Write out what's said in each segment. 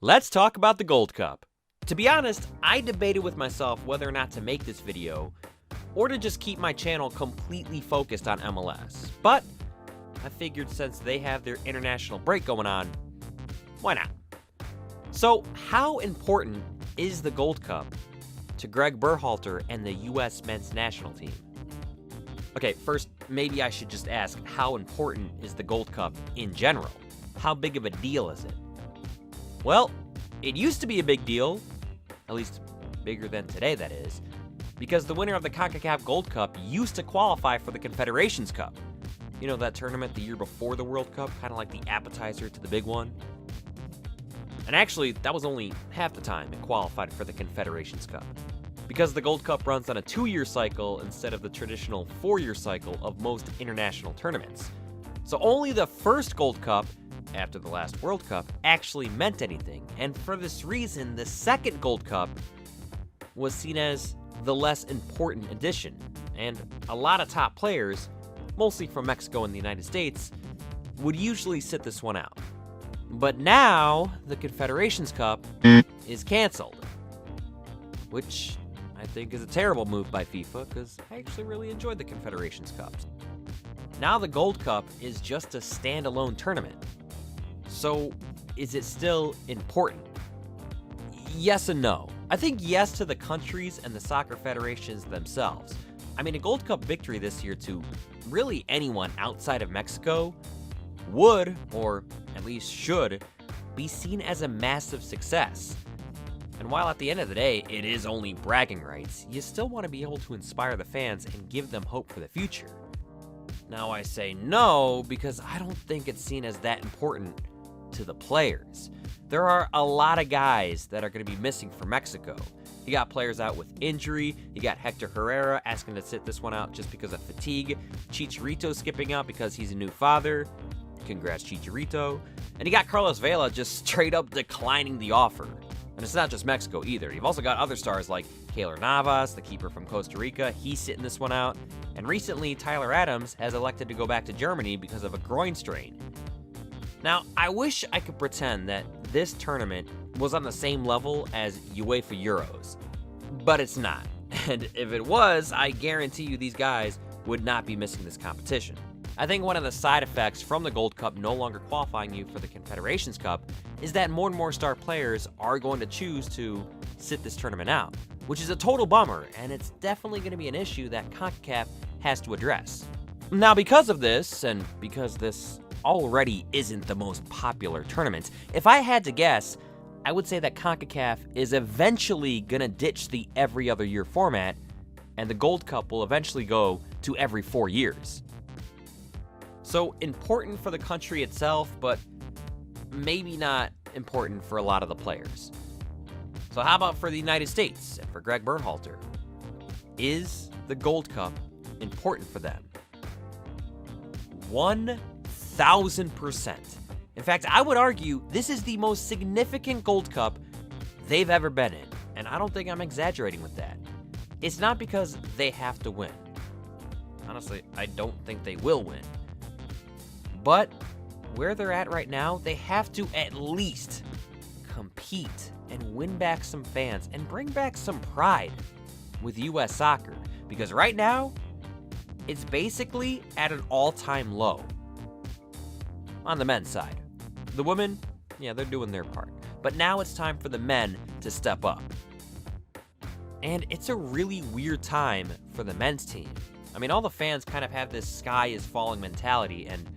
Let's talk about the Gold Cup. To be honest, I debated with myself whether or not to make this video, or to just keep my channel completely focused on MLS. But I figured since they have their international break going on, why not? So how important is the Gold Cup to Gregg Berhalter and the US men's national team? Okay, first, maybe I should just ask, how important is the Gold Cup in general? How big of a deal is it? Well, it used to be a big deal, at least bigger than today, that is, because the winner of the CONCACAF Gold Cup used to qualify for the Confederations Cup. You know, that tournament the year before the World Cup, kind of like the appetizer to the big one? And actually, that was only half the time it qualified for the Confederations Cup, because the Gold Cup runs on a 2-year cycle instead of the traditional 4-year cycle of most international tournaments. So only the first Gold Cup, after the last World Cup, actually meant anything, and for this reason, the second Gold Cup was seen as the less important edition, and a lot of top players, mostly from Mexico and the United States, would usually sit this one out. But now, the Confederations Cup is canceled, which I think is a terrible move by FIFA, because I actually really enjoyed the Confederations Cups. Now the Gold Cup is just a standalone tournament. So, is it still important? Yes and no. I think yes to the countries and the soccer federations themselves. I mean, a Gold Cup victory this year to really anyone outside of Mexico would, or at least should, be seen as a massive success. And while at the end of the day, it is only bragging rights, you still want to be able to inspire the fans and give them hope for the future. Now I say no because I don't think it's seen as that important to the players. There are a lot of guys that are going to be missing for Mexico. You got players out with injury. You got Hector Herrera asking to sit this one out just because of fatigue. Chicharito skipping out because he's a new father. Congrats, Chicharito. And you got Carlos Vela just straight up declining the offer. And it's not just Mexico either. You've also got other stars like Keylor Navas, the keeper from Costa Rica. He's sitting this one out. And recently, Tyler Adams has elected to go back to Germany because of a groin strain. Now, I wish I could pretend that this tournament was on the same level as UEFA Euros, but it's not. And if it was, I guarantee you these guys would not be missing this competition. I think one of the side effects from the Gold Cup no longer qualifying you for the Confederations Cup is that more and more star players are going to choose to sit this tournament out, which is a total bummer, and it's definitely going to be an issue that CONCACAF has to address. Now, because of this, and because this already isn't the most popular tournament, if I had to guess, I would say that CONCACAF is eventually gonna ditch the every other year format, and the Gold Cup will eventually go to every 4 years. So important for the country itself, but maybe not important for a lot of the players. So how about for the United States and for Gregg Berhalter? Is the Gold Cup important for them? 1,000%. In fact, I would argue this is the most significant Gold Cup they've ever been in, and I don't think I'm exaggerating with that. It's not because they have to win. Honestly, I don't think they will win. But where they're at right now, they have to at least compete and win back some fans and bring back some pride with U.S. soccer, because right now, it's basically at an all-time low on the men's side. The women, yeah, they're doing their part. But now it's time for the men to step up. And it's a really weird time for the men's team. I mean, all the fans kind of have this sky is falling mentality, and,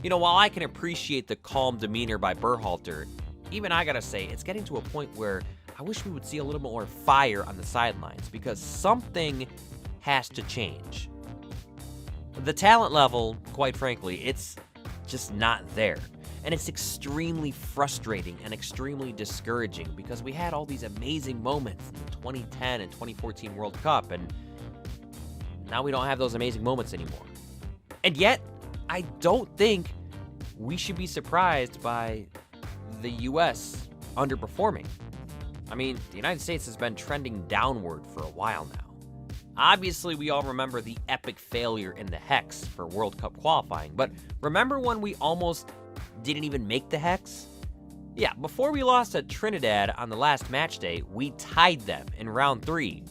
you know, while I can appreciate the calm demeanor by Berhalter, even I gotta say, it's getting to a point where I wish we would see a little more fire on the sidelines, because something has to change. The talent level, quite frankly, it's just not there. And it's extremely frustrating and extremely discouraging because we had all these amazing moments in the 2010 and 2014 World Cup, and now we don't have those amazing moments anymore. And yet, I don't think we should be surprised by the U.S. underperforming. I mean, the United States has been trending downward for a while now. Obviously, we all remember the epic failure in the Hex for World Cup qualifying, but remember when we almost didn't even make the Hex? Yeah, before we lost to Trinidad on the last match day, we tied them in round 3,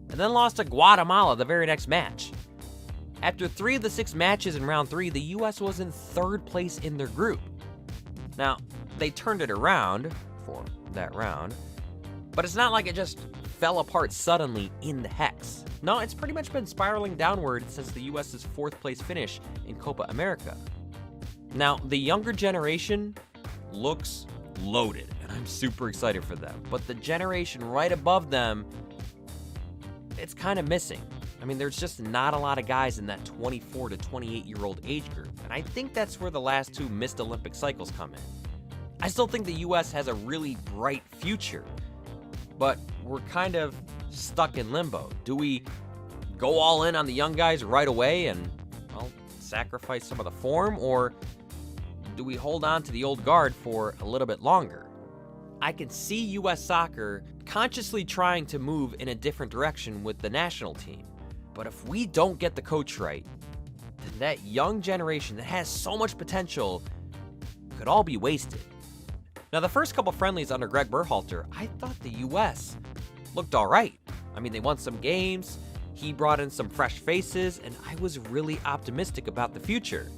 and then lost to Guatemala the very next match. After 3 of the 6 matches in round 3, the US was in 3rd place in their group. Now, they turned it around for that round, but it's not like it just fell apart suddenly in the Hex. No, it's pretty much been spiraling downward since the US's 4th place finish in Copa America. Now, the younger generation looks loaded, and I'm super excited for them, but the generation right above them, it's kind of missing. I mean, there's just not a lot of guys in that 24 to 28-year-old age group, and I think that's where the last 2 missed Olympic cycles come in. I still think the US has a really bright future, but we're kind of stuck in limbo. Do we go all in on the young guys right away and, well, sacrifice some of the form, or do we hold on to the old guard for a little bit longer? I can see US soccer consciously trying to move in a different direction with the national team. But if we don't get the coach right, then that young generation that has so much potential could all be wasted. Now, the first couple friendlies under Gregg Berhalter, I thought the US looked all right. I mean, they won some games, he brought in some fresh faces, and I was really optimistic about the future.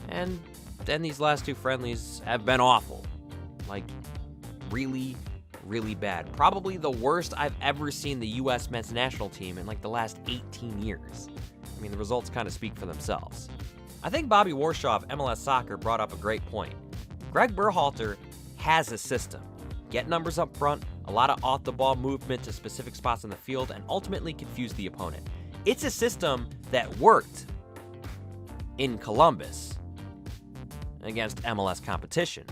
And then these last 2 friendlies have been awful. Like, really, really bad. Probably the worst I've ever seen the US men's national team in like the last 18 years. I mean, the results kind of speak for themselves. I think Bobby Warshaw of MLS Soccer brought up a great point. Gregg Berhalter has a system. Get numbers up front, a lot of off-the-ball movement to specific spots on the field, and ultimately confuse the opponent. It's a system that worked in Columbus against MLS competition.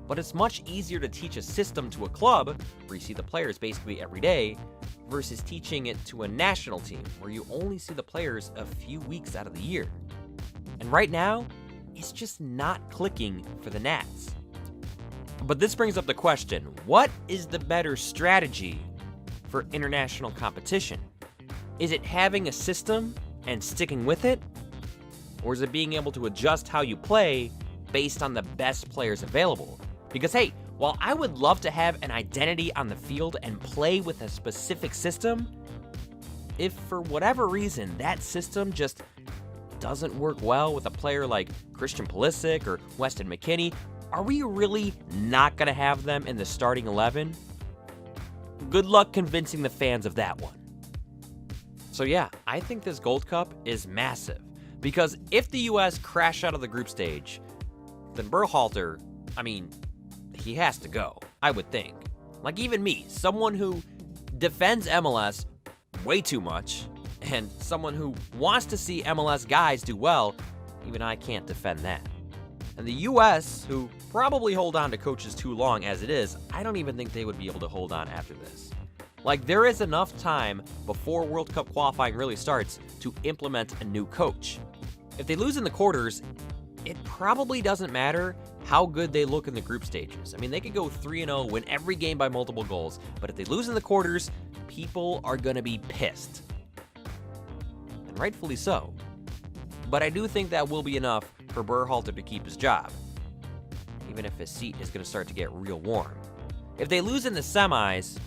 But it's much easier to teach a system to a club, where you see the players basically every day, versus teaching it to a national team, where you only see the players a few weeks out of the year. And right now, it's just not clicking for the Nats. But this brings up the question, what is the better strategy for international competition? Is it having a system and sticking with it? Or is it being able to adjust how you play based on the best players available? Because hey, while I would love to have an identity on the field and play with a specific system, if for whatever reason that system just doesn't work well with a player like Christian Pulisic or Weston McKennie, are we really not going to have them in the starting 11? Good luck convincing the fans of that one. So yeah, I think this Gold Cup is massive, because if the US crash out of the group stage, then Berhalter, I mean, he has to go, I would think. Like even me, someone who defends MLS way too much, and someone who wants to see MLS guys do well, even I can't defend that. And the US, who probably hold on to coaches too long as it is, I don't even think they would be able to hold on after this. Like, there is enough time before World Cup qualifying really starts to implement a new coach. If they lose in the quarters, it probably doesn't matter how good they look in the group stages. I mean, they could go 3-0, win every game by multiple goals, but if they lose in the quarters, people are going to be pissed. And rightfully so. But I do think that will be enough for Berhalter to keep his job, even if his seat is going to start to get real warm. If they lose in the semis,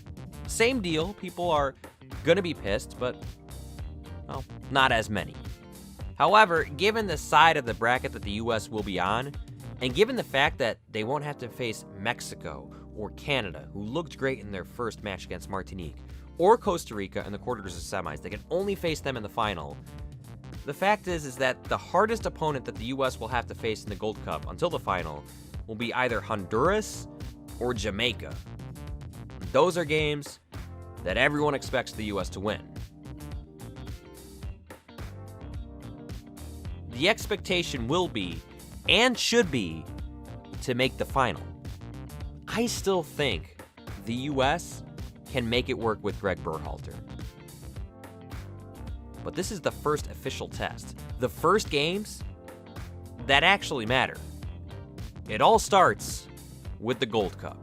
same deal. People are going to be pissed, but, well, not as many. However, given the side of the bracket that the US will be on, and given the fact that they won't have to face Mexico or Canada, who looked great in their first match against Martinique, or Costa Rica in the quarters of semis, they can only face them in the final. The fact is that the hardest opponent that the US will have to face in the Gold Cup until the final will be either Honduras or Jamaica. Those are games that everyone expects the US to win. The expectation will be, and should be, to make the final. I still think the US can make it work with Gregg Berhalter. But this is the first official test. The first games that actually matter. It all starts with the Gold Cup.